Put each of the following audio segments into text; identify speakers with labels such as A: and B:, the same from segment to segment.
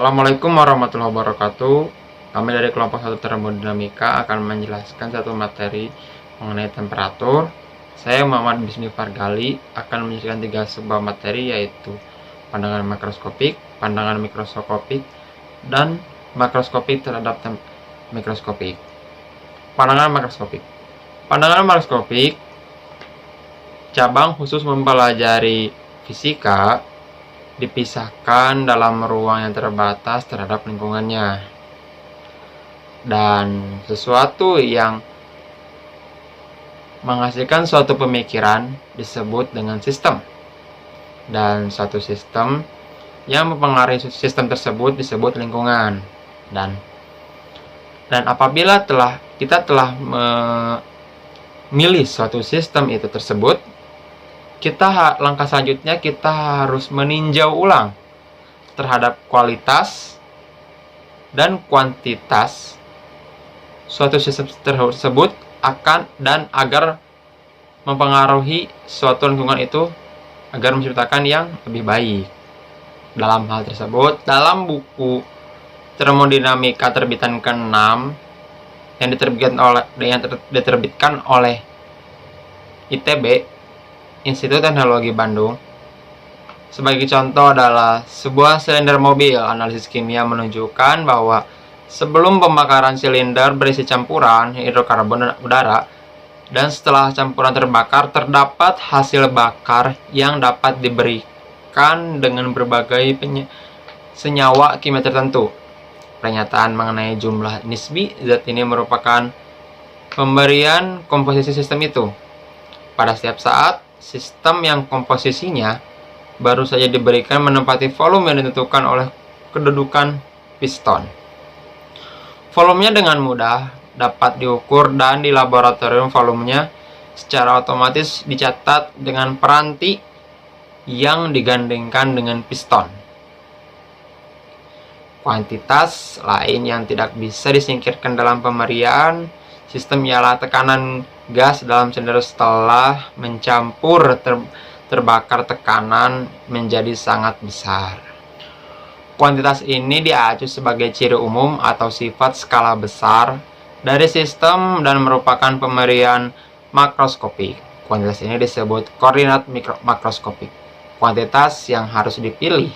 A: Assalamualaikum warahmatullahi wabarakatuh. Kami dari kelompok 1 termodinamika akan menjelaskan satu materi mengenai temperatur. Saya Muhammad Bismi Fargali akan menjelaskan 3 sebuah materi, yaitu pandangan makroskopik, pandangan mikroskopik, dan makroskopik terhadap mikroskopik. Pandangan makroskopik. Pandangan makroskopik cabang khusus mempelajari fisika dipisahkan dalam ruang yang terbatas terhadap lingkungannya, dan sesuatu yang menghasilkan suatu pemikiran disebut dengan sistem, dan suatu sistem yang mempengaruhi sistem tersebut disebut lingkungan. Dan apabila kita telah memilih suatu sistem itu tersebut, langkah selanjutnya kita harus meninjau ulang terhadap kualitas dan kuantitas suatu sistem tersebut agar mempengaruhi suatu lingkungan itu agar menciptakan yang lebih baik. Dalam hal tersebut, dalam buku termodinamika terbitan ke-6 yang diterbitkan oleh ITB, Institut Teknologi Bandung, sebagai contoh adalah sebuah silinder mobil. Analisis kimia menunjukkan bahwa sebelum pembakaran silinder berisi campuran hidrokarbon dan udara, dan setelah campuran terbakar, terdapat hasil bakar yang dapat diberikan dengan berbagai senyawa kimia tertentu. Pernyataan mengenai jumlah nisbi zat ini merupakan pemberian komposisi sistem itu. Pada setiap saat, sistem yang komposisinya baru saja diberikan menempati volume yang ditentukan oleh kedudukan piston. Volumenya dengan mudah dapat diukur, dan di laboratorium volumenya secara otomatis dicatat dengan peranti yang digandengkan dengan piston. Kuantitas lain yang tidak bisa disingkirkan dalam pemerian sistem ialah tekanan gas dalam silinder setelah mencampur terbakar. Tekanan menjadi sangat besar. Kuantitas ini diacu sebagai ciri umum atau sifat skala besar dari sistem dan merupakan pemerian makroskopik. Kuantitas ini disebut koordinat makroskopik. Kuantitas yang harus dipilih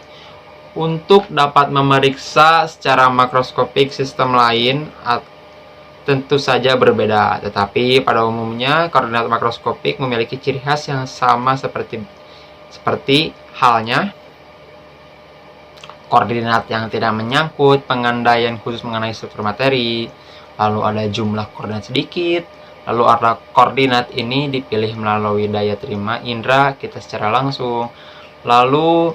A: untuk dapat memeriksa secara makroskopik sistem lain tentu saja berbeda, tetapi pada umumnya koordinat makroskopik memiliki ciri khas yang sama seperti halnya koordinat yang tidak menyangkut pengandaian khusus mengenai struktur materi, lalu ada jumlah koordinat sedikit, lalu ada koordinat ini dipilih melalui daya terima indera kita secara langsung, lalu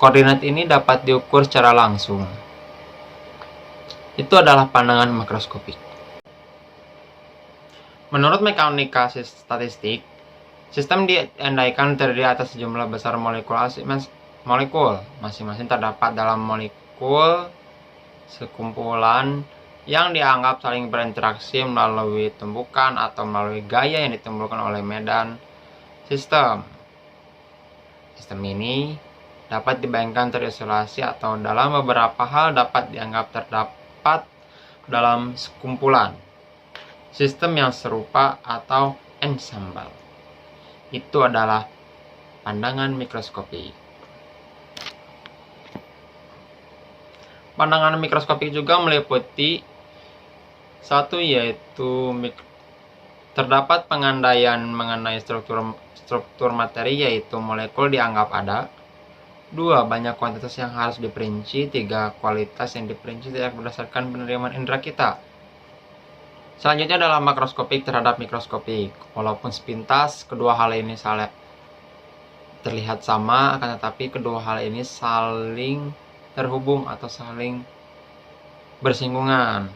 A: koordinat ini dapat diukur secara langsung. Itu adalah pandangan makroskopik. Menurut mekanika statistik, sistem diandaikan terdiri atas sejumlah besar molekul. Masing-masing terdapat dalam molekul sekumpulan yang dianggap saling berinteraksi melalui tumbukan atau melalui gaya yang ditimbulkan oleh medan sistem. Sistem ini dapat dibayangkan terisolasi atau dalam beberapa hal dapat dianggap terdapat dalam sekumpulan sistem yang serupa atau ensemble. Itu adalah pandangan mikroskopik. Pandangan mikroskopik juga meliputi satu, yaitu terdapat pengandaian mengenai struktur materi, yaitu molekul dianggap ada. 2. Banyak kuantitas yang harus diperinci. 3. Kualitas yang diperinci tidak berdasarkan penerimaan indera kita. Selanjutnya adalah makroskopik terhadap mikroskopik. Walaupun sepintas kedua hal ini terlihat sama, akan tetapi kedua hal ini saling terhubung atau saling bersinggungan.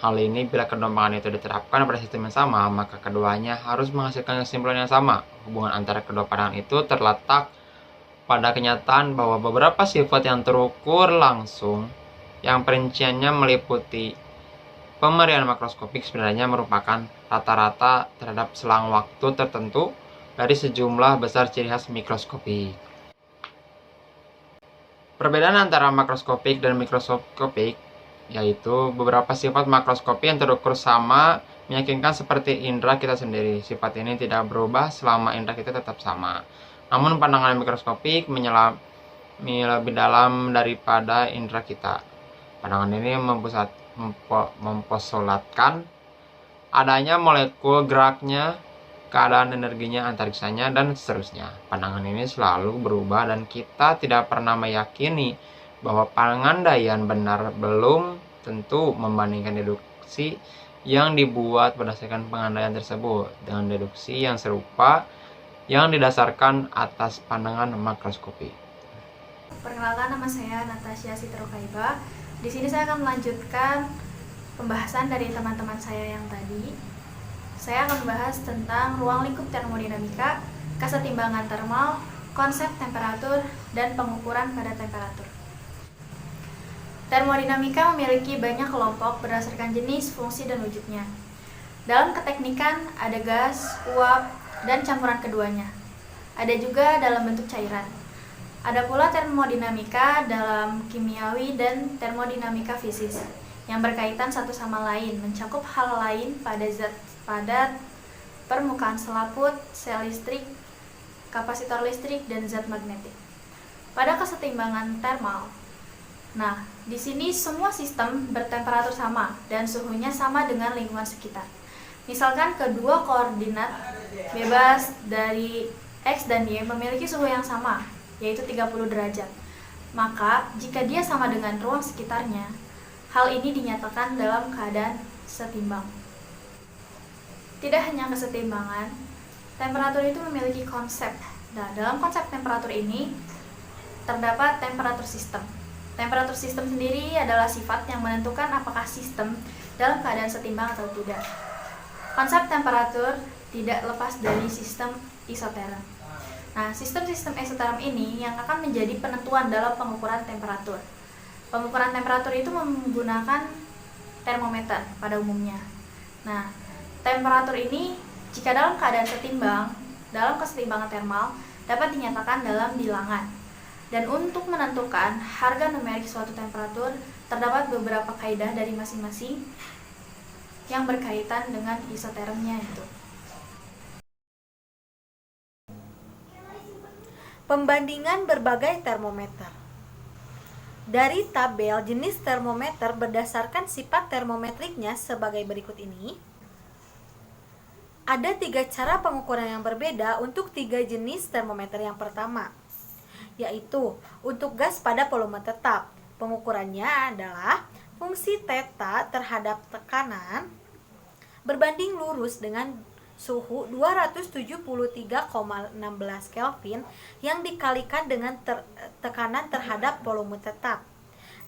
A: Hal ini bila kedompangan itu diterapkan pada sistem yang sama, maka keduanya harus menghasilkan kesimpulan yang sama. Hubungan antara kedua pandangan itu terletak pada kenyataan bahwa beberapa sifat yang terukur langsung yang perinciannya meliputi pemerian makroskopik sebenarnya merupakan rata-rata terhadap selang waktu tertentu dari sejumlah besar ciri khas mikroskopik. Perbedaan antara makroskopik dan mikroskopik yaitu beberapa sifat makroskopi yang terukur sama meyakinkan seperti indera kita sendiri. Sifat ini tidak berubah selama indera kita tetap sama. Namun pandangan mikroskopik menyelami lebih dalam daripada indera kita. Pandangan ini mempostulatkan adanya molekul, geraknya, keadaan energinya, antariksanya, dan seterusnya. Pandangan ini selalu berubah dan kita tidak pernah meyakini bahwa pengandaian benar belum tentu membandingkan deduksi yang dibuat berdasarkan pengandaian tersebut dengan deduksi yang serupa yang didasarkan atas pandangan makroskopi.
B: Perkenalkan, nama saya Natasha Sitrokaiba. Di sini saya akan melanjutkan pembahasan dari teman-teman saya yang tadi. Saya akan membahas tentang ruang lingkup termodinamika, kesetimbangan termal, konsep temperatur, dan pengukuran pada temperatur. Termodinamika memiliki banyak kelompok berdasarkan jenis, fungsi, dan wujudnya. Dalam keteknikan, ada gas, uap, dan campuran keduanya. Ada juga dalam bentuk cairan. Ada pula termodinamika dalam kimiawi dan termodinamika fisis, yang berkaitan satu sama lain, mencakup hal lain pada zat padat, permukaan selaput, sel listrik, kapasitor listrik, dan zat magnetik. Pada kesetimbangan termal, nah, di sini semua sistem bertemperatur sama dan suhunya sama dengan lingkungan sekitar. Misalkan kedua koordinat bebas dari X dan Y memiliki suhu yang sama, yaitu 30 derajat. Maka, jika dia sama dengan ruang sekitarnya, hal ini dinyatakan dalam keadaan setimbang. Tidak hanya kesetimbangan, temperatur itu memiliki konsep. Nah, dalam konsep temperatur ini terdapat temperatur sistem. Temperatur sistem sendiri adalah sifat yang menentukan apakah sistem dalam keadaan setimbang atau tidak. Konsep temperatur tidak lepas dari sistem isoterm. Nah, sistem-sistem isoterm ini yang akan menjadi penentuan dalam pengukuran temperatur. Pengukuran temperatur itu menggunakan termometer pada umumnya. Nah, temperatur ini jika dalam keadaan setimbang, dalam kesetimbangan termal, dapat dinyatakan dalam bilangan. Dan untuk menentukan harga numerik suatu temperatur, terdapat beberapa kaidah dari masing-masing yang berkaitan dengan isotermnya itu.
C: Pembandingan berbagai termometer. Dari tabel jenis termometer berdasarkan sifat termometriknya sebagai berikut ini. Ada 3 cara pengukuran yang berbeda untuk 3 jenis termometer. Yang pertama, yaitu untuk gas pada volume tetap. Pengukurannya adalah fungsi theta terhadap tekanan berbanding lurus dengan suhu 273,16 Kelvin yang dikalikan dengan tekanan terhadap volume tetap,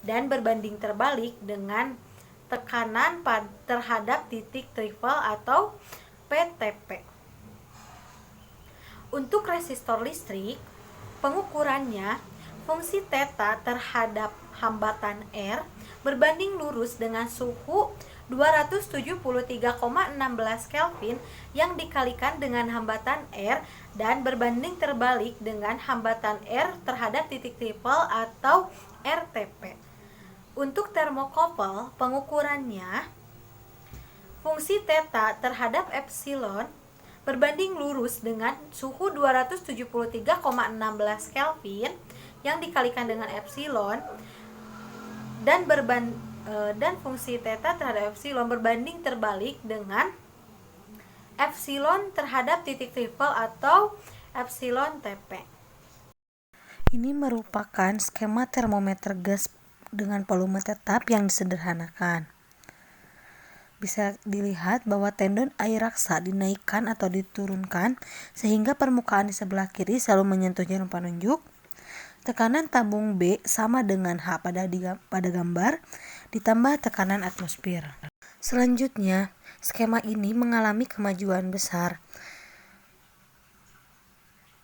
C: dan berbanding terbalik dengan tekanan terhadap titik trifle atau PTP. Untuk resistor listrik, pengukurannya fungsi theta terhadap hambatan R berbanding lurus dengan suhu 273,16 Kelvin yang dikalikan dengan hambatan R, dan berbanding terbalik dengan hambatan R terhadap titik trifle atau RTP. Untuk termokouple, pengukurannya fungsi theta terhadap epsilon berbanding lurus dengan suhu 273,16 Kelvin yang dikalikan dengan epsilon, dan fungsi theta terhadap epsilon berbanding terbalik dengan epsilon terhadap titik trifle atau epsilon TP. Ini merupakan skema termometer gas dengan volume tetap yang disederhanakan. Bisa dilihat bahwa tendon air raksa dinaikkan atau diturunkan sehingga permukaan di sebelah kiri selalu menyentuh jarum penunjuk. Tekanan tabung B sama dengan H pada gambar, ditambah tekanan atmosfer. Selanjutnya, skema ini mengalami kemajuan besar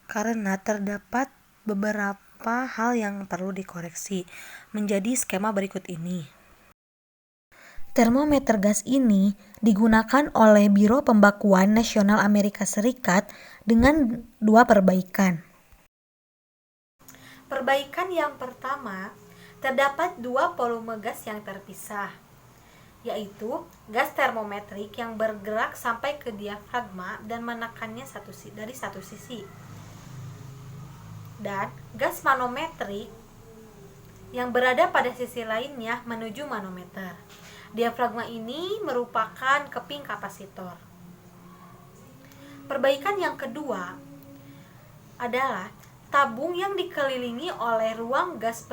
C: karena terdapat beberapa hal yang perlu dikoreksi menjadi skema berikut ini. Termometer gas ini digunakan oleh Biro Pembakuan Nasional Amerika Serikat dengan 2 perbaikan. Perbaikan yang pertama, terdapat dua volume gas yang terpisah, yaitu gas termometrik yang bergerak sampai ke diafragma dan menekannya dari satu sisi, dan gas manometrik yang berada pada sisi lainnya menuju manometer. Diafragma ini merupakan keping kapasitor. Perbaikan yang kedua adalah tabung yang dikelilingi oleh ruang gas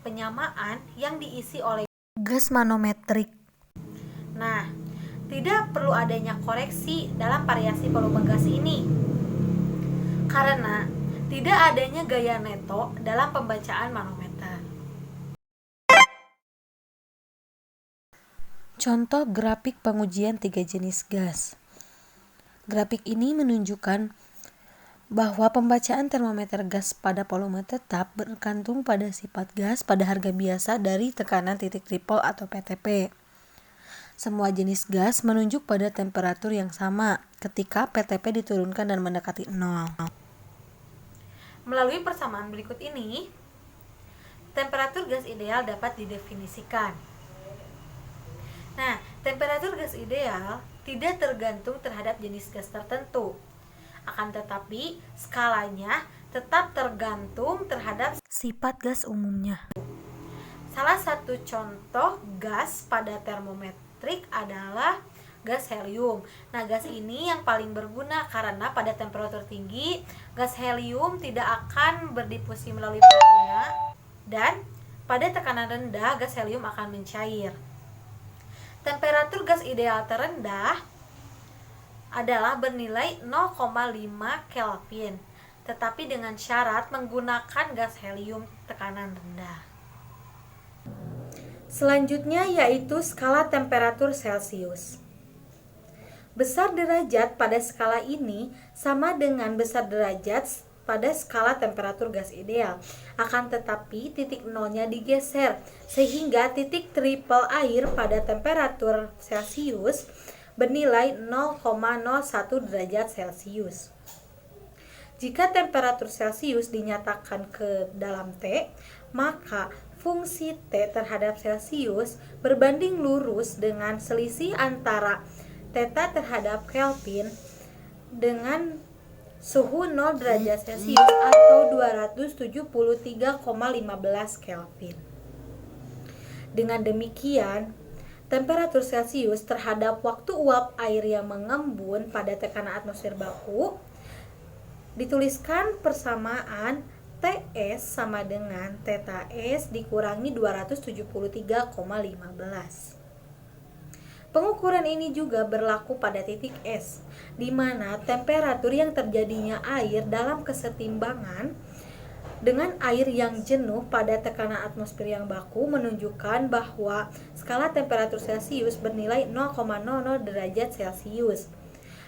C: penyamaan yang diisi oleh gas manometrik. Nah, tidak perlu adanya koreksi dalam variasi volume gas ini, karena tidak adanya gaya neto dalam pembacaan manometer. Contoh grafik pengujian 3 jenis gas. Grafik ini menunjukkan bahwa pembacaan termometer gas pada volume tetap bergantung pada sifat gas pada harga biasa dari tekanan titik triple atau PTP. Semua jenis gas menunjuk pada temperatur yang sama ketika PTP diturunkan dan mendekati 0. Melalui persamaan berikut ini, temperatur gas ideal dapat didefinisikan. Nah, temperatur gas ideal tidak tergantung terhadap jenis gas tertentu. Akan tetapi, skalanya tetap tergantung terhadap sifat gas umumnya. Salah satu contoh gas pada termometrik adalah gas helium. Nah, gas ini yang paling berguna karena pada temperatur tinggi, gas helium tidak akan berdifusi melalui platina, dan pada tekanan rendah, gas helium akan mencair. Temperatur gas ideal terendah adalah bernilai 0,5 Kelvin, tetapi dengan syarat menggunakan gas helium tekanan rendah. Selanjutnya yaitu skala temperatur Celcius. Besar derajat pada skala ini sama dengan besar derajat pada skala temperatur gas ideal. Akan tetapi titik nolnya digeser sehingga titik triple air pada temperatur Celcius bernilai 0,01 derajat Celcius. Jika temperatur Celcius dinyatakan ke dalam T, maka fungsi T terhadap Celcius berbanding lurus dengan selisih antara theta terhadap Kelvin dengan suhu 0 derajat Celcius atau 273,15 Kelvin. Dengan demikian, temperatur Celcius terhadap waktu uap air yang mengembun pada tekanan atmosfer baku dituliskan persamaan TS sama dengan theta S dikurangi 273,15. Pengukuran ini juga berlaku pada titik S, di mana temperatur yang terjadinya air dalam kesetimbangan dengan air yang jenuh pada tekanan atmosfer yang baku menunjukkan bahwa skala temperatur Celcius bernilai 0,00 derajat Celcius.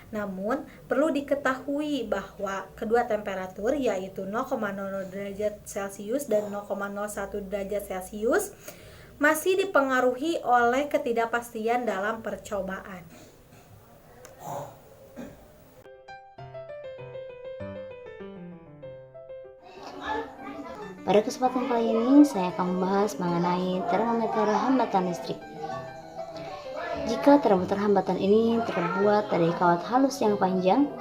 C: Namun, perlu diketahui bahwa kedua temperatur yaitu 0,00 derajat Celcius dan 0,01 derajat Celcius masih dipengaruhi oleh ketidakpastian dalam percobaan.
D: Pada kesempatan kali ini saya akan membahas mengenai termometer hambatan listrik. Jika termometer hambatan ini terbuat dari kawat halus yang panjang,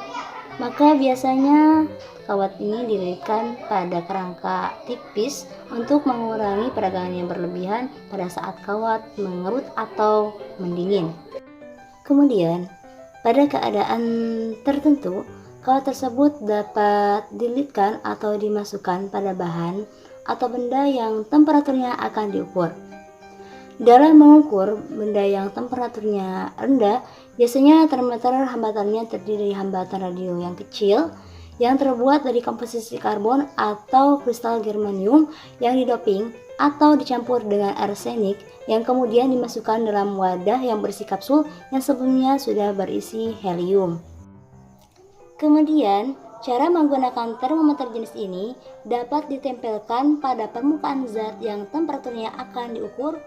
D: maka biasanya kawat ini dililitkan pada kerangka tipis untuk mengurangi peragangan yang berlebihan pada saat kawat mengerut atau mendingin. Kemudian, pada keadaan tertentu, kawat tersebut dapat dililitkan atau dimasukkan pada bahan atau benda yang temperaturnya akan diukur. Dalam mengukur benda yang temperaturnya rendah, biasanya termometer hambatannya terdiri dari hambatan radio yang kecil yang terbuat dari komposisi karbon atau kristal germanium yang didoping atau dicampur dengan arsenik yang kemudian dimasukkan dalam wadah yang berisi kapsul yang sebelumnya sudah berisi helium. Kemudian, cara menggunakan termometer jenis ini dapat ditempelkan pada permukaan zat yang temperaturnya akan diukur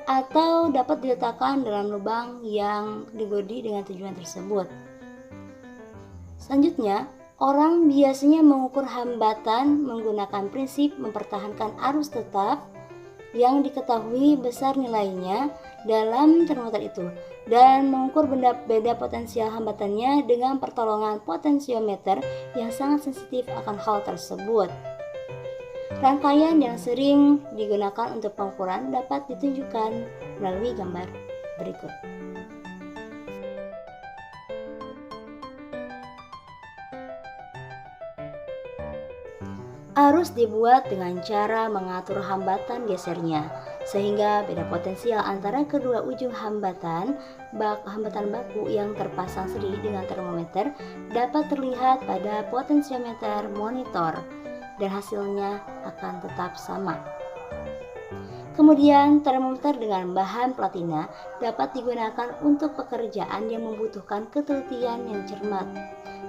D: atau dapat diletakkan dalam lubang yang digodi dengan tujuan tersebut. Selanjutnya, Orang biasanya mengukur hambatan menggunakan prinsip mempertahankan arus tetap yang diketahui besar nilainya dalam termometer itu dan mengukur beda potensial hambatannya dengan pertolongan potensiometer yang sangat sensitif akan hal tersebut. Rangkaian yang sering digunakan untuk pengukuran dapat ditunjukkan melalui gambar berikut. Arus dibuat dengan cara mengatur hambatan gesernya, sehingga beda potensial antara kedua ujung hambatan baku yang terpasang seri dengan termometer dapat terlihat pada potensiometer monitor, dan hasilnya akan tetap sama. Kemudian, termometer dengan bahan platina dapat digunakan untuk pekerjaan yang membutuhkan ketelitian yang cermat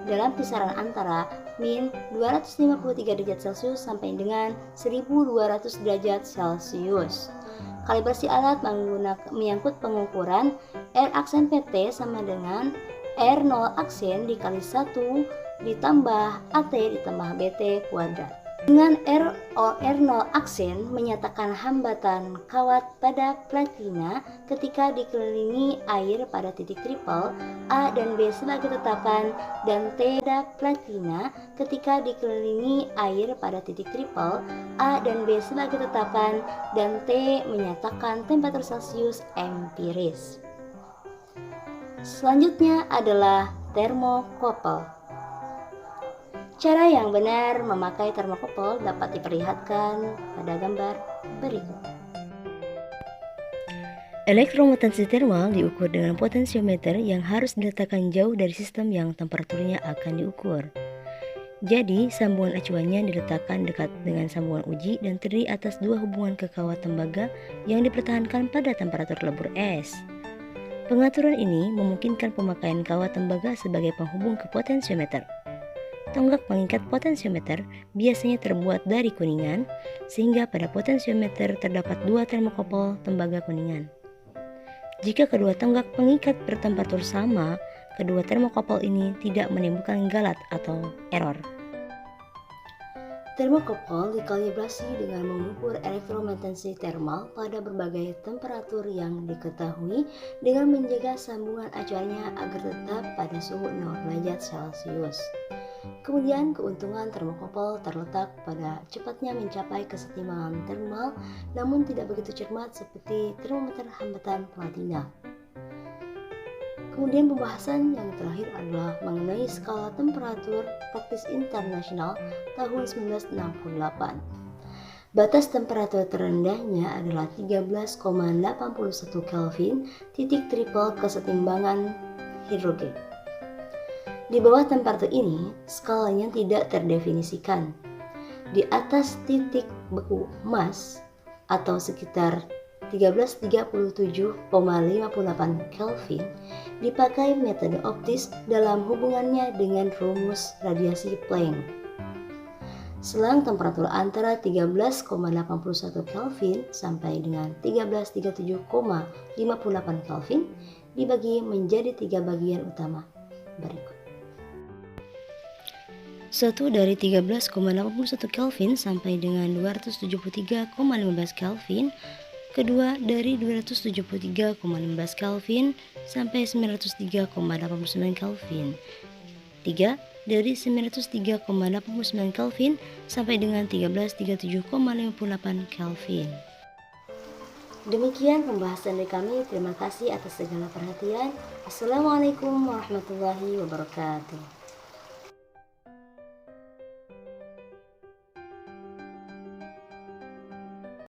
D: dalam kisaran antara min 253 derajat Celcius sampai dengan 1200 derajat Celcius. Kalibrasi alat menyangkut pengukuran R aksen PT sama dengan R0 aksen dikali 1 ditambah AT ditambah BT kuadrat. Dengan R0 aksen menyatakan hambatan kawat pada platina ketika dikelilingi air pada titik triple, A dan B sebagai tetapan, dan T pada platina ketika dikelilingi air pada titik triple, A dan B sebagai tetapan, dan T menyatakan temperatur Celcius empiris. Selanjutnya adalah termokouple. Cara yang benar memakai termokouple dapat diperlihatkan pada gambar berikut. Elektromotensi termal diukur dengan potensiometer yang harus diletakkan jauh dari sistem yang temperaturnya akan diukur. Jadi, sambungan acuannya diletakkan dekat dengan sambungan uji dan terdiri atas dua hubungan ke kawat tembaga yang dipertahankan pada temperatur lebur es. Pengaturan ini memungkinkan pemakaian kawat tembaga sebagai penghubung ke potensiometer. Tonggak pengikat potensiometer biasanya terbuat dari kuningan, sehingga pada potensiometer terdapat dua termokouple tembaga kuningan. Jika kedua tonggak pengikat bertemperatur sama, kedua termokouple ini tidak menimbulkan galat atau error. Termokouple dikalibrasi dengan mengukur elektromotensi termal pada berbagai temperatur yang diketahui dengan menjaga sambungan acuannya agar tetap pada suhu 0 derajat Celcius. Kemudian keuntungan termokouple terletak pada cepatnya mencapai kesetimbangan termal, namun tidak begitu cermat seperti termometer hambatan platina. Kemudian pembahasan yang terakhir adalah mengenai skala temperatur praktis internasional tahun 1968. Batas temperatur terendahnya adalah 13,81 Kelvin, titik triple kesetimbangan hidrogen. Di bawah temperatur ini, skalanya tidak terdefinisikan. Di atas titik beku emas atau sekitar 1337,58 Kelvin, dipakai metode optis dalam hubungannya dengan rumus radiasi Planck. Selang temperatur antara 13,81 Kelvin sampai dengan 1337,58 Kelvin dibagi menjadi 3 bagian utama berikut. 1 dari 13,81 Kelvin sampai dengan 273,15 Kelvin, kedua dari 273,15 Kelvin sampai 903,89 Kelvin, 3 dari 903,89 Kelvin sampai dengan 1337,58 Kelvin. Demikian pembahasan dari kami. Terima kasih atas segala perhatian. Assalamualaikum warahmatullahi wabarakatuh.